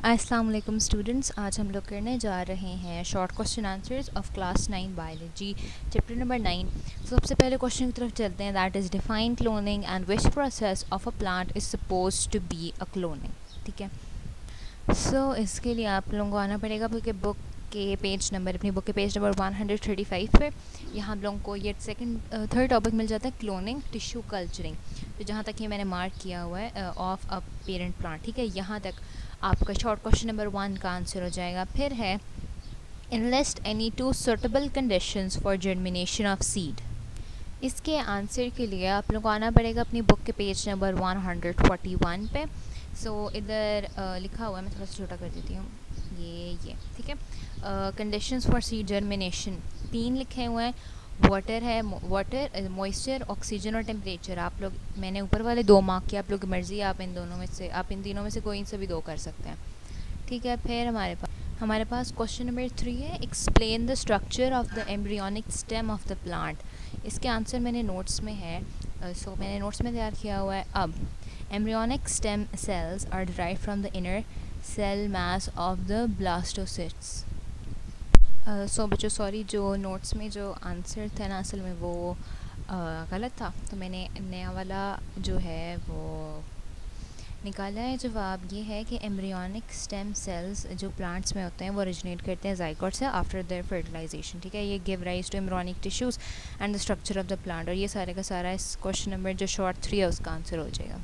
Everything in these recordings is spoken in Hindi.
अस्सलाम वालेकुम स्टूडेंट्स, आज हम लोग करने जा रहे हैं short question answers of class 9 biology chapter number 9। सबसे पहले क्वेश्चन की तरफ चलते हैं। That is define cloning and which process of a plant is suppose to be a cloning. ठीक है, इसके लिए आप लोगों को आना पड़ेगा आपके बुक के पेज नंबर, अपनी बुक के पेज नंबर 135 पे। यहाँ हम लोगों को ये थर्ड टॉपिक मिल जाता है, क्लोनिंग टिश्यू कल्चरिंग। तो जहाँ तक ये मैंने मार्क किया हुआ है ऑफ अ पेरेंट प्लांट, ठीक है, यहाँ तक आपका शॉर्ट क्वेश्चन नंबर 1 का आंसर हो जाएगा। फिर है enlist any two suitable conditions for germination of seed. इसके आंसर के लिए आप लोग को आना पड़ेगा अपनी बुक के पेज नंबर 141 पे। इधर लिखा हुआ है, मैं थोड़ा सा छोटा कर देती हूँ, ये ठीक है। कंडीशंस फॉर सीड जर्मिनेशन 3 लिखे हुए हैं। वाटर है, वाटर, मॉइस्चर, ऑक्सीजन और टेम्परेचर। आप लोग, मैंने ऊपर वाले 2 मार्क किया, आप लोग की मर्ज़ी है, आप इन तीनों में से कोई से भी 2 कर सकते हैं। ठीक है, फिर हमारे पास क्वेश्चन नंबर 3 है, explain the structure of the embryonic stem of the plant. इसके आंसर मैंने नोट्स में है, मैंने नोट्स में तैयार किया हुआ है। अब embryonic stem cells are derive from the inner cell mass of the blastocysts. बच्चों सॉरी, जो नोट्स में जो आंसर था ना, असल में वो गलत था, तो मैंने नया वाला जो है वो निकाला है। जवाब ये है कि एम्ब्रियोनिक स्टेम सेल्स जो प्लांट्स में होते हैं वो ओरिजिनेट करते हैं जाइगोट से आफ्टर देयर फर्टिलाइजेशन। ठीक है, ये give rise to embryonic tissues and the structure of the plant. और ये सारे का सारा इस क्वेश्चन नंबर जो शॉर्ट 3 है उसका आंसर हो जाएगा।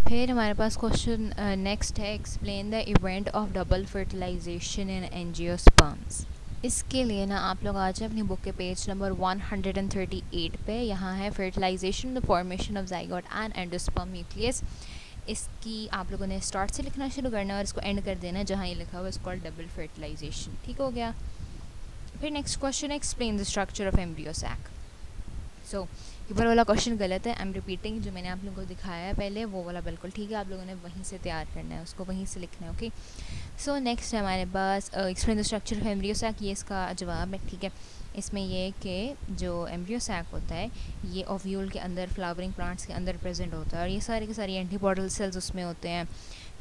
फिर हमारे पास क्वेश्चन नेक्स्ट है, explain the event of double fertilization in angiosperms. इसके लिए ना आप लोग आ जाए अपनी बुक के पेज नंबर 138 पे। यहाँ है fertilization, the formation of zygote and endosperm nucleus. इसकी आप लोगों ने स्टार्ट से लिखना शुरू करना है और इसको एंड कर देना है जहाँ ये लिखा हुआ है, इसको डबल फर्टिलाइजेशन। ठीक हो गया। फिर नेक्स्ट क्वेश्चन है, explain the structure of embryo sac. ऊपर वाला क्वेश्चन गलत है, आई एम रिपीटिंग। जो मैंने आप लोगों को दिखाया है पहले वो वाला बिल्कुल ठीक है, आप लोगों ने वहीं से तैयार करना है, उसको वहीं से लिखना है। ओके, नेक्स्ट है हमारे पास explain the structure of embryo sac. ये इसका जवाब है। ठीक है, इसमें ये कि जो एम्ब्रियो सैक होता है ये ओव्यूल के अंदर, फ्लावरिंग प्लांट्स के अंदर प्रेजेंट होता है और ये सारे के सारे एंटीपोडल सेल्स उसमें होते हैं।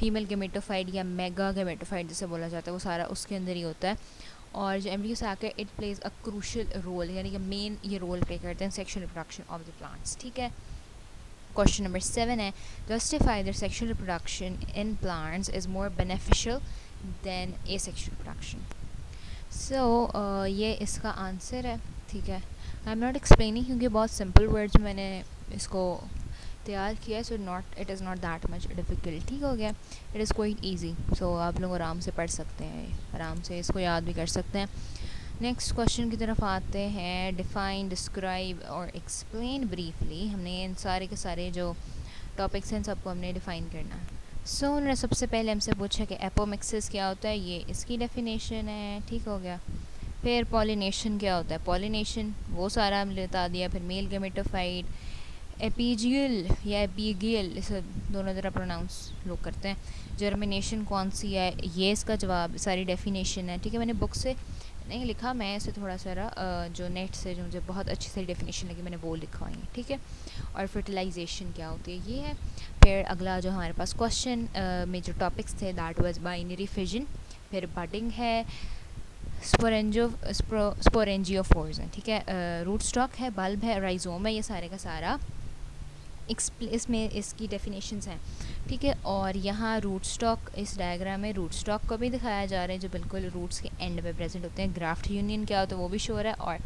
फीमेल गेमेटोफाइट या मेगा गेमेटोफाइट जिसे बोला जाता है वो सारा उसके अंदर ही होता है। और जो एम्ब्रियो सैक है it plays a crucial role, यानी कि मेन ये रोल प्ले करते हैं sexual reproduction of the plants. ठीक है, क्वेश्चन नंबर 7 है, justify that sexual reproduction in plants is more beneficial than asexual reproduction. ये इसका आंसर है। ठीक है, आई एम नॉट एक्सप्लेनिंग क्योंकि बहुत सिंपल वर्ड्स मैंने इसको तैयार किया है, it is not that much difficult. ठीक हो गया, इट इज़ क्वाइट ईजी। आप लोग आराम से पढ़ सकते हैं, आराम से इसको याद भी कर सकते हैं। नेक्स्ट क्वेश्चन की तरफ आते हैं, डिफ़ाइन, डिस्क्राइब और एक्सप्लेन ब्रीफली। हमने इन सारे के सारे जो टॉपिक्स हैं सबको हमने डिफ़ाइन करना है। उन्होंने सबसे पहले हमसे पूछा कि एपोमिक्सिस क्या होता है, ये इसकी डेफिनेशन है। ठीक हो गया। फिर पॉलिनेशन क्या होता है, पॉलिनेशन वो सारा हमने बता दिया। फिर मेल गेमेटोफाइट, एपीजियल या एपीगियल, इसे दोनों तरह प्रोनाउंस लोग करते हैं। जर्मिनेशन कौन सी है, ये इसका जवाब, सारी डेफिनेशन है। ठीक है, मैंने बुक से नहीं लिखा, मैं इसे थोड़ा सारा जो नेट से जो मुझे बहुत अच्छी सारी डेफिनेशन लगी मैंने वो लिखा हुई है। ठीक है, और फर्टिलाइजेशन क्या होती है ये है। फिर अगला जो हमारे पास क्वेश्चन में जो टॉपिक्स थे दैट वाज बाइनरी फिजन। फिर बडिंग है, स्पोरेंजियोफोर्स है। ठीक है, रूट स्टॉक है, बल्ब है, राइजोम है, ये सारे का सारा इसमें इसकी डेफिनेशंस हैं। ठीक है, और यहाँ रूट स्टॉक, इस डायग्राम में रूट स्टॉक को भी दिखाया जा रहा है जो बिल्कुल रूट्स के एंड पे प्रेजेंट होते हैं। ग्राफ्ट यूनियन क्या होता है वो भी शोर है, और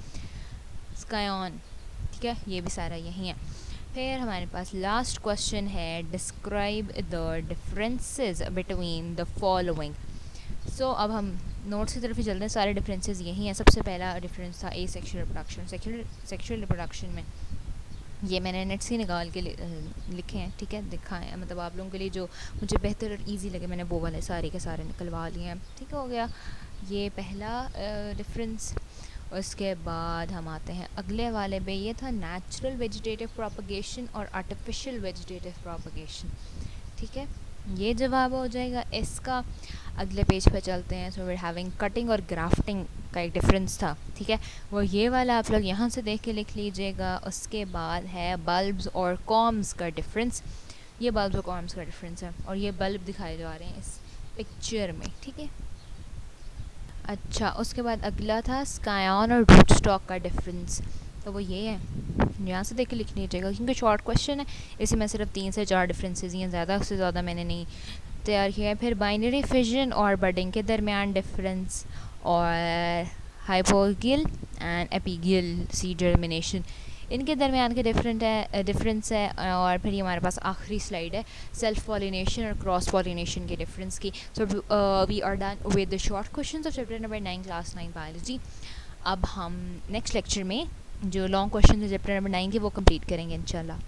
स्कायन, ठीक है, ये भी सारा यही है। फिर हमारे पास लास्ट क्वेश्चन है, describe the differences between the following. अब हम नोट्स की तरफ ही चलते हैं, सारे डिफरेंसेस यही हैं। सबसे पहला डिफरेंस था ए सेक्शुअल रिप्रोडक्शन। सेक्शुअल रिप्रोडक्शन में ये मैंने नेट से निकाल के लिखे हैं। ठीक है, दिखाएं, मतलब आप लोगों के लिए जो मुझे बेहतर और इजी लगे मैंने वो वाले सारे के सारे निकलवा लिए हैं। ठीक हो गया, ये पहला डिफरेंस। उसके बाद हम आते हैं अगले वाले पे, ये था नेचुरल वेजिटेटिव प्रोपगेशन और आर्टिफिशियल वेजिटेटिव प्रोपगेशन। ठीक है, ये जवाब हो जाएगा इसका। अगले पेज पे चलते हैं। वी हैविंग कटिंग और ग्राफ्टिंग का एक डिफरेंस था। ठीक है, वो ये वाला आप लोग यहाँ से देख के लिख लीजिएगा। उसके बाद है बल्ब्स और कॉम्स का डिफरेंस। ये बल्ब्स और कॉम्स का डिफरेंस है, और ये बल्ब दिखाए जा रहे हैं पिक्चर में, ठीक है। अच्छा, उसके बाद अगला था स्कायन और रूट स्टॉक का डिफरेंस, तो वो ये है, यहाँ से देख के लिख लीजिएगा क्योंकि शॉर्ट क्वेश्चन है, इसी में सिर्फ 3 से 4 डिफरेंसेस ही हैं, ज़्यादा उससे ज़्यादा मैंने नहीं तैयार किया है। फिर बाइनरी फिजन और बडिंग के दरमियान डिफरेंस, और हाइपोगिल एंड एपीगिल सीड जर्मिनेशन, इनके दरमियान के डिफरेंस है। और फिर ये हमारे पास आखिरी स्लाइड है सेल्फ पॉलिनेशन और क्रॉस पॉलिनेशन के डिफरेंस की। So we are done with the short questions of chapter number 9 class 9 biology. अब हम नेक्स्ट लेक्चर में जो लॉन्ग क्वेश्चन है चैप्टर नंबर 9 के वो कंप्लीट करेंगे इंशाल्लाह।